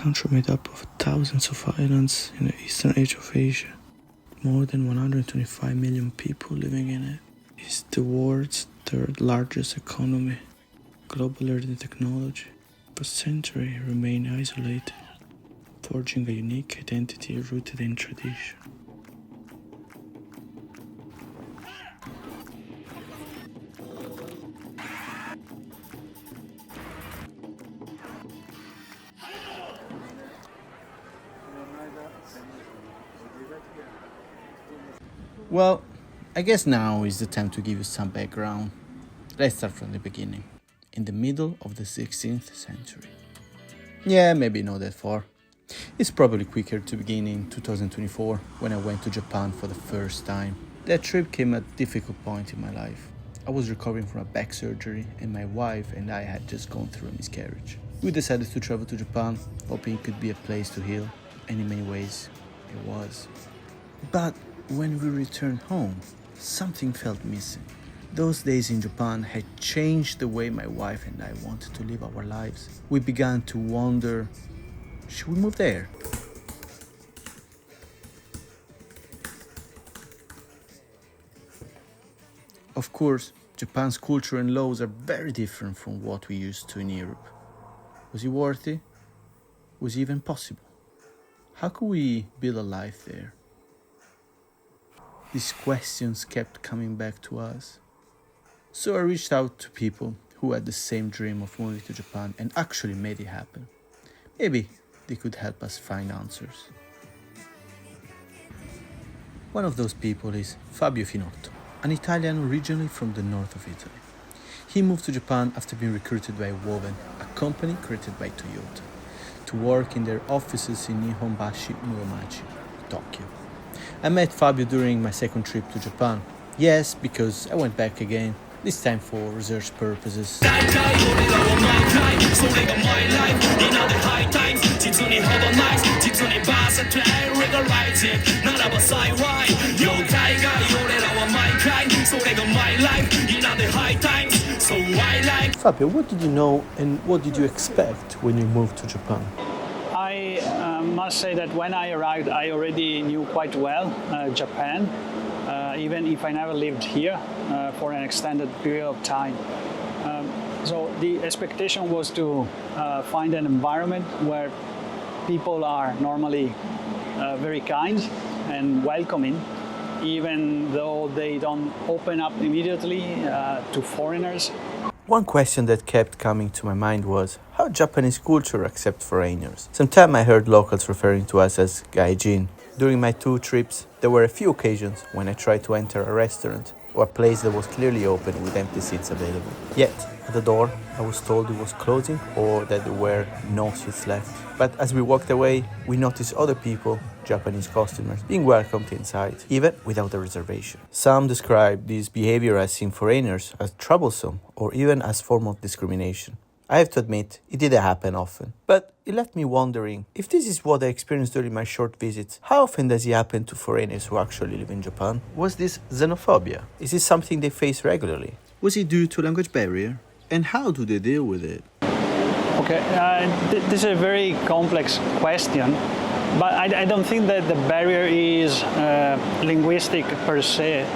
country made up of thousands of islands in the eastern edge of Asia. More than 125 million people living in it. It's the world's third largest economy, globaler than technology, but centuries remain isolated, forging a unique identity rooted in tradition. Well, I guess now is the time to give you some background. Let's start from the beginning, in the middle of the 16th century. Yeah, maybe not that far. It's probably quicker to begin in 2024, when I went to Japan for the first time. That trip came at a difficult point in my life. I was recovering from a back surgery, and my wife and I had just gone through a miscarriage. We decided to travel to Japan, hoping it could be a place to heal, and in many ways, it was. But when we returned home, something felt missing. Those days in Japan had changed the way my wife and I wanted to live our lives. We began to wonder, should we move there? Of course, Japan's culture and laws are very different from what we used to in Europe. Was it worth it? Was it even possible? How could we build a life there? These questions kept coming back to us. So I reached out to people who had the same dream of moving to Japan and actually made it happen. Maybe they could help us find answers. One of those people is Fabio Finotto, an Italian originally from the north of Italy. He moved to Japan after being recruited by Woven, a company created by Toyota, to work in their offices in Nihonbashi Muromachi, Tokyo. I met Fabio during my second trip to Japan. Yes, because I went back again, this time for research purposes. Fabio, what did you know and what did you expect when you moved to Japan? I must say that when I arrived, I already knew quite well Japan, even if I never lived here for an extended period of time. So the expectation was to find an environment where people are normally very kind and welcoming, even though they don't open up immediately to foreigners. One question that kept coming to my mind was how Japanese culture accepts foreigners. Sometimes I heard locals referring to us as Gaijin. During my 2 trips, there were a few occasions when I tried to enter a restaurant or a place that was clearly open with empty seats available. Yet, at the door, I was told it was closing or that there were no seats left. But as we walked away, we noticed other people, Japanese customers, being welcomed inside, even without a reservation. Some describe this behavior as seeing foreigners as troublesome or even as form of discrimination. I have to admit, it didn't happen often. But it left me wondering, if this is what I experienced during my short visits, how often does it happen to foreigners who actually live in Japan? Was this xenophobia? Is this something they face regularly? Was it due to language barrier? And how do they deal with it? Okay, this is a very complex question, but I don't think that the barrier is linguistic per se.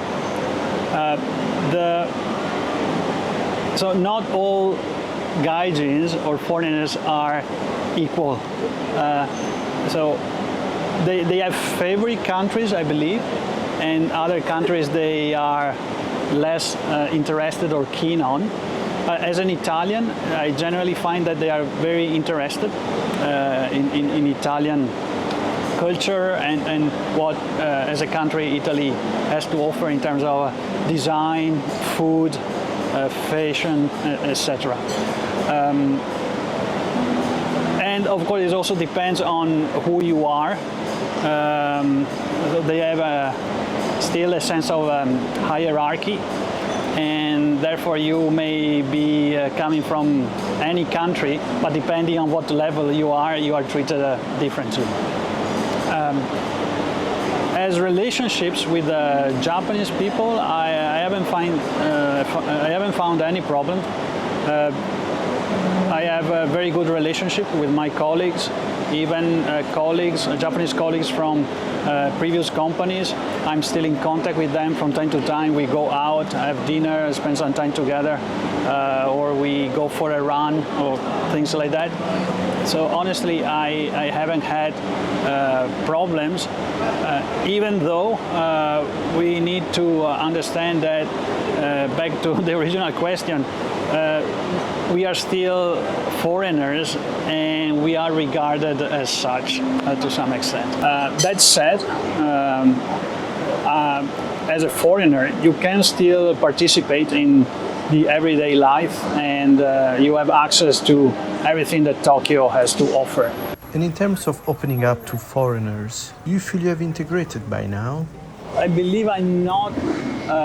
So not all Gaijins or foreigners are equal. So they have favorite countries, I believe, and other countries they are less interested or keen on. As an Italian, I generally find that they are very interested in Italian culture and what, as a country, Italy has to offer in terms of design, food, fashion, etc. And of course, it also depends on who you are. They have still a sense of hierarchy. And therefore you may be coming from any country, but depending on what level you are treated differently. As relationships with Japanese people, I haven't found any problem. I have a very good relationship with my colleagues. even colleagues, Japanese colleagues from previous companies. I'm still in contact with them from time to time. We go out, have dinner, spend some time together, or we go for a run or things like that. So honestly, I haven't had problems, even though we need to understand that, back to the original question, we are still foreigners and we are regarded as such to some extent. That said, as a foreigner, you can still participate in the everyday life, and you have access to everything that Tokyo has to offer. And in terms of opening up to foreigners, do you feel you have integrated by now? I believe I'm not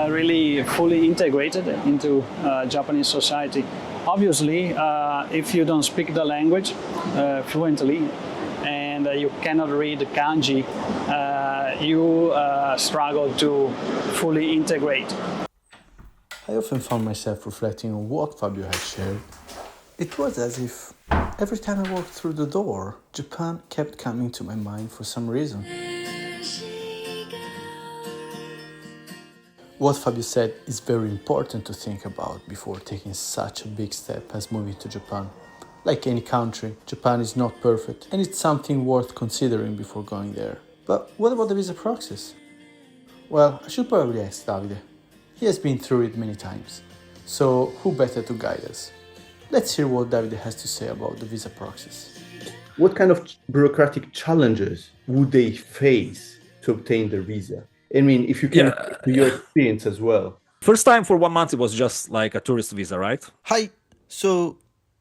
really fully integrated into Japanese society. Obviously, if you don't speak the language fluently and you cannot read kanji, you struggle to fully integrate. I often found myself reflecting on what Fabio had shared. It was as if every time I walked through the door, Japan kept coming to my mind for some reason. What Fabio said is very important to think about before taking such a big step as moving to Japan. Like any country, Japan is not perfect, and it's something worth considering before going there. But what about the visa process? Well, I should probably ask Davide. He has been through it many times. So who better to guide us? Let's hear what Davide has to say about the visa process. What kind of bureaucratic challenges would they face to obtain their visa? I mean, if you can, your experience as well. First time for 1 month, it was just like a tourist visa, right? Hi! So,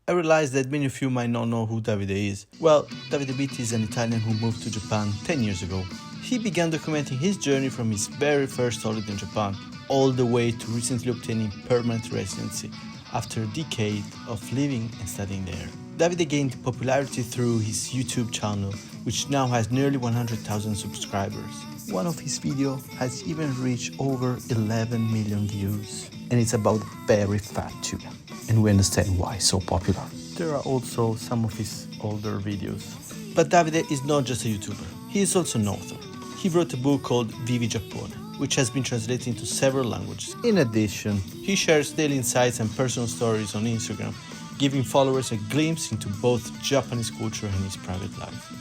I realized that many of you might not know who Davide is. Well, Davide Bitti is an Italian who moved to Japan 10 years ago. He began documenting his journey from his very first holiday in Japan, all the way to recently obtaining permanent residency after a decade of living and studying there. Davide gained popularity through his YouTube channel, which now has nearly 100,000 subscribers. One of his videos has even reached over 11 million views, and it's about very fat tuna, and we understand why it's so popular. There are also some of his older videos. But Davide is not just a YouTuber, he is also an author. He wrote a book called Vivi Giappone, which has been translated into several languages. In addition, he shares daily insights and personal stories on Instagram, giving followers a glimpse into both Japanese culture and his private life.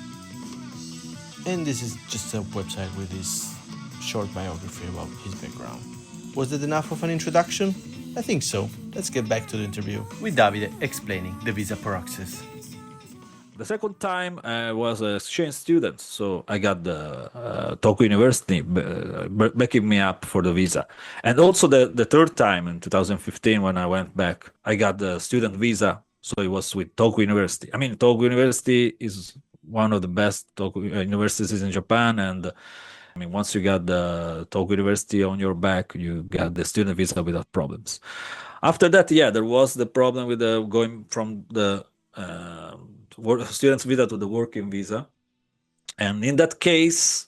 And this is just a website with this short biography about his background. Was that enough of an introduction? I think so. Let's get back to the interview with Davide explaining the visa process. The second time I was an exchange student, so I got the Tokyo University backing me up for the visa. And also the third time in 2015 when I went back, I got the student visa, so it was with Tokyo University. I mean, Tokyo University is one of the best universities in Japan, and I mean, once you got the Tokyo University on your back, you got the student visa without problems. After that, yeah, there was the problem with going from the student's visa to the working visa. And in that case,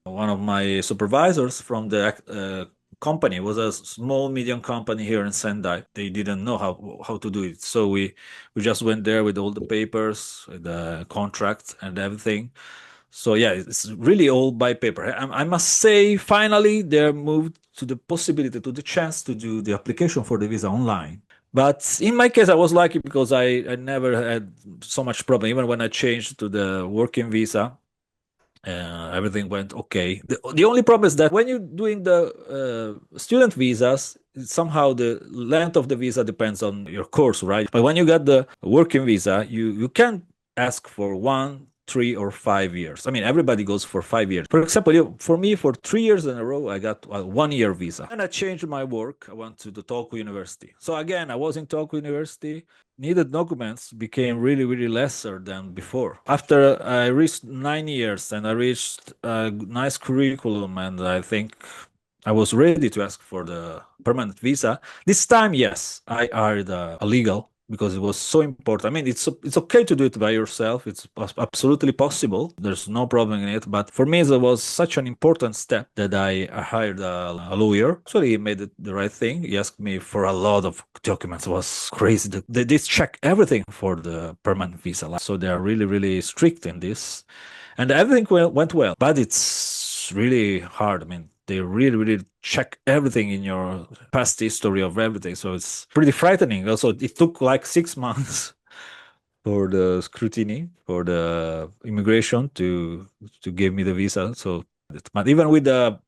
one of my supervisors from the company was a small, medium company here in Sendai. They didn't know how to do it. So we just went there with all the papers, the contracts and everything. So yeah, it's really all by paper. I must say, finally, they moved to the possibility, to the chance to do the application for the visa online. But in my case, I was lucky because I never had so much problem. Even when I changed to the working visa, everything went okay. The only problem is that when you're doing the student visas, somehow the length of the visa depends on your course, right? But when you got the working visa, you can ask for 1, 3 or 5 years. I mean, everybody goes for 5 years. For example, for me, for 3 years in a row, I got a 1-year visa. And I changed my work. I went to the Tokyo University. So again, I was in Tokyo University. Needed documents became really, really lesser than before. After I reached 9 years and I reached a nice curriculum, and I think I was ready to ask for the permanent visa. This time, yes, I hired a legal because it was so important. I mean, it's okay to do it by yourself. It's absolutely possible. There's no problem in it. But for me, it was such an important step that I hired a lawyer. So he made it the right thing. He asked me for a lot of documents. It was crazy. They check everything for the permanent visa. So they are really, really strict in this. And everything went well. But it's really hard. I mean, they really, really check everything in your past history of everything. So it's pretty frightening. Also, it took like 6 months for the scrutiny, for the immigration to give me the visa. So, but even with the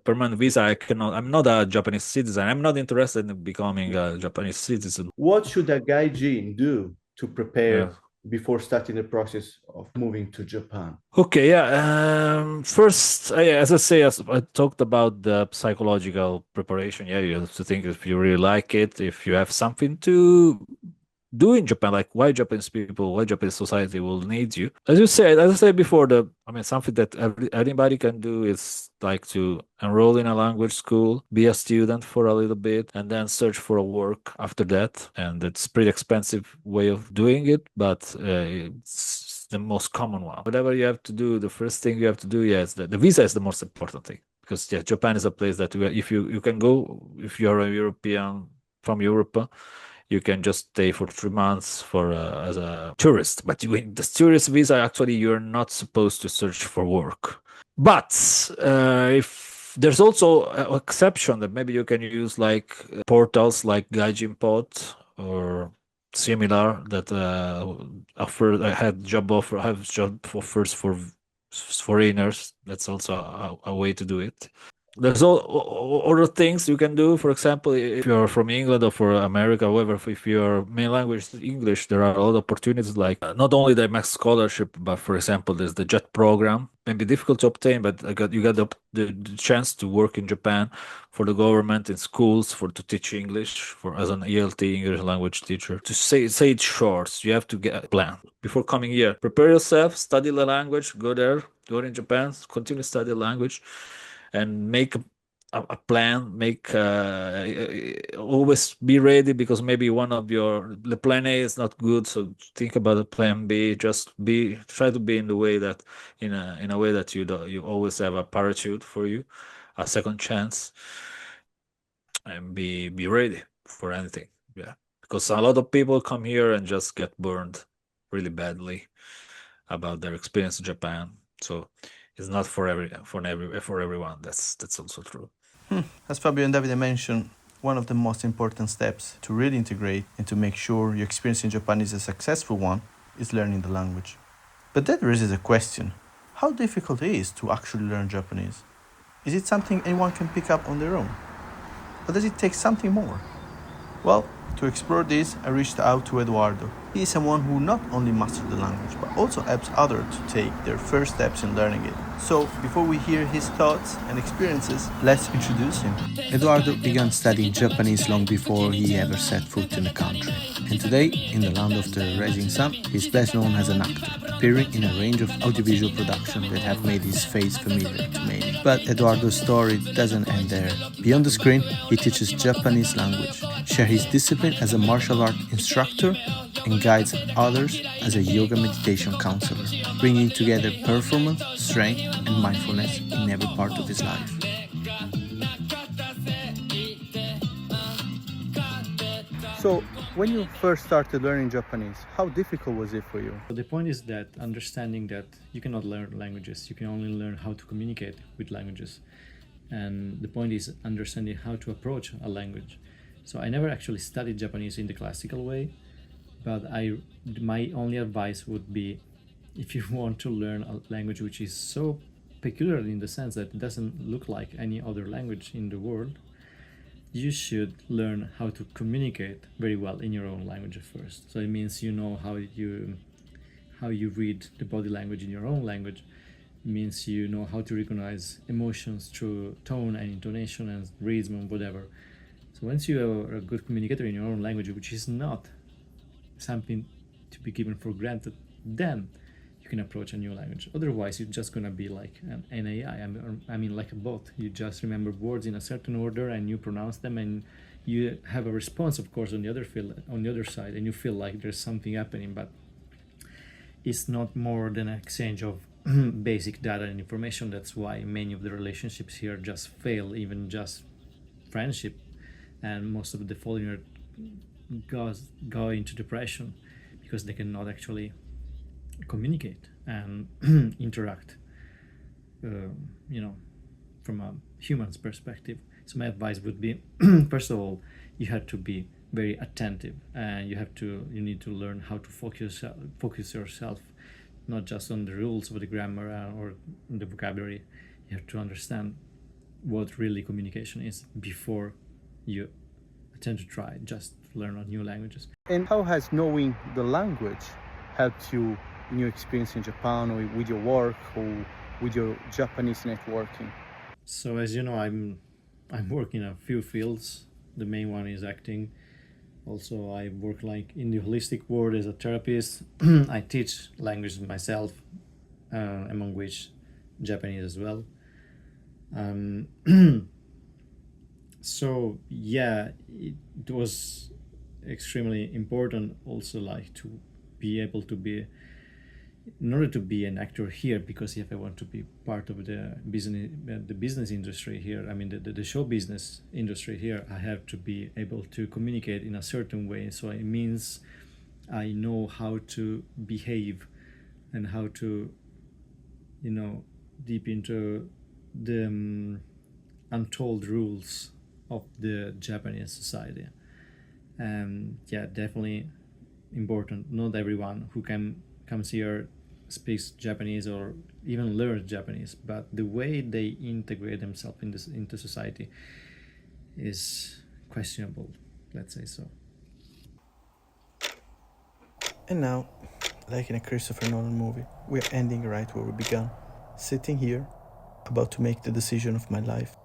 permanent visa, I'm not a Japanese citizen. I'm not interested in becoming a Japanese citizen. What should a Gaijin do to prepare before starting the process of moving to Japan? Okay, yeah. First, as I say, as I talked about the psychological preparation. Yeah, you have to think if you really like it, if you have something to do in Japan, like why Japanese people, why Japanese society will need you. As I said before, something that anybody can do is like to enroll in a language school, be a student for a little bit, and then search for a work after that. And it's pretty expensive way of doing it, but it's the most common one. Whatever you have to do, the first thing you have to do, is the visa is the most important thing, because Japan is a place that if you can go, if you're a European from Europe, you can just stay for 3 months as a tourist. But with the tourist visa, actually, you're not supposed to search for work. But if there's also an exception that maybe you can use like portals like Gaijin Pot or similar that have job offers for foreigners. That's also a way to do it. There's all other things you can do. For example, if you're from England or for America, however, if your main language is English, there are a lot of opportunities like not only the max scholarship, but for example, there's the JET program. Maybe difficult to obtain, but you got the chance to work in Japan for the government in schools to teach English as an ELT English language teacher. To say it short, you have to get a plan before coming here. Prepare yourself, study the language, go in Japan, continue study the language, and make a plan. Always be ready, because maybe the plan A is not good, so think about the plan B. Try to be in the way that in a way that you always have a parachute for you, a second chance, and be ready for anything. Yeah, because a lot of people come here and just get burned really badly about their experience in Japan. So it's not for everyone. That's also true. As Fabio and Davide mentioned, one of the most important steps to really integrate and to make sure your experience in Japan is a successful one is learning the language. But that raises a question: how difficult it is to actually learn Japanese? Is it something anyone can pick up on their own? Or does it take something more? Well, to explore this, I reached out to Eduardo. He is someone who not only mastered the language, but also helps others to take their first steps in learning it. So, before we hear his thoughts and experiences, let's introduce him. Eduardo began studying Japanese long before he ever set foot in the country. And today, in the land of the rising sun, he's best known as an actor, appearing in a range of audiovisual productions that have made his face familiar to many. But Eduardo's story doesn't end there. Beyond the screen, he teaches Japanese language, shares his discipline as a martial art instructor, and guides others as a yoga meditation counselor, bringing together performance, strength, and mindfulness in every part of his life. So, when you first started learning Japanese, how difficult was it for you? The point is that understanding that you cannot learn languages, you can only learn how to communicate with languages. And the point is understanding how to approach a language. So I never actually studied Japanese in the classical way, but my only advice would be, if you want to learn a language which is so peculiar in the sense that it doesn't look like any other language in the world, you should learn how to communicate very well in your own language first. So it means you know how you read the body language in your own language. It means you know how to recognize emotions through tone and intonation and rhythm and whatever. So once you are a good communicator in your own language, which is not something to be given for granted, then you can approach a new language. Otherwise, you're just gonna be like an AI. I mean, like a bot. You just remember words in a certain order and you pronounce them and you have a response, of course, on the other side, and you feel like there's something happening, but it's not more than an exchange of basic data and information. That's why many of the relationships here just fail, even just friendship, and most of the foreigner go into depression because they cannot actually communicate and interact, from a human's perspective. So my advice would be, first of all, you have to be very attentive, and you need to learn how to focus yourself, not just on the rules of the grammar or the vocabulary. You have to understand what really communication is before you attempt to try just learn new languages. And how has knowing the language helped you in your experience in Japan, or with your work, or with your Japanese networking? So as you know, I'm working in a few fields. The main one is acting. Also, I work like in the holistic world as a therapist. I teach languages myself, among which Japanese as well. So yeah, it was extremely important also, like, to be able to be, in order to be an actor here, because if I want to be part of the business industry here, I mean the show business industry here, I have to be able to communicate in a certain way. So it means I know how to behave and how to, deep into the untold rules of the Japanese society. Yeah, definitely important. Not everyone who comes here speaks Japanese or even learns Japanese, but the way they integrate themselves into society is questionable, let's say so. And now, like in a Christopher Nolan movie, we're ending right where we began. Sitting here, about to make the decision of my life.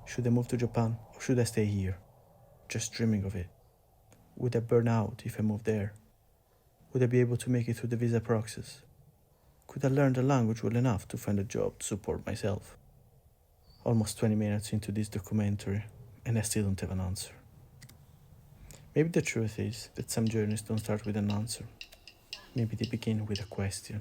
Should I move to Japan or should I stay here? Just dreaming of it. Would I burn out if I moved there? Would I be able to make it through the visa process? Could I learn the language well enough to find a job to support myself? Almost 20 minutes into this documentary, and I still don't have an answer. Maybe the truth is that some journeys don't start with an answer. Maybe they begin with a question.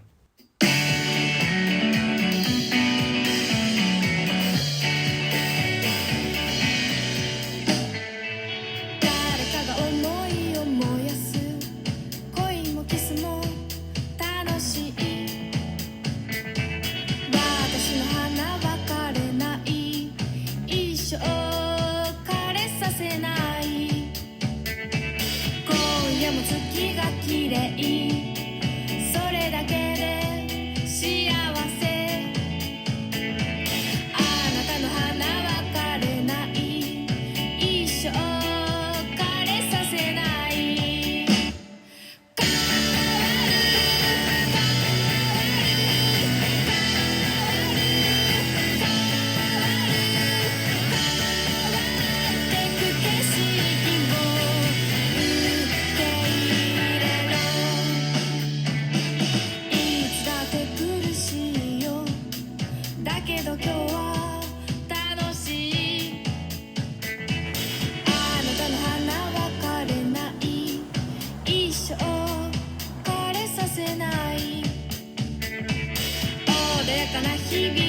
日々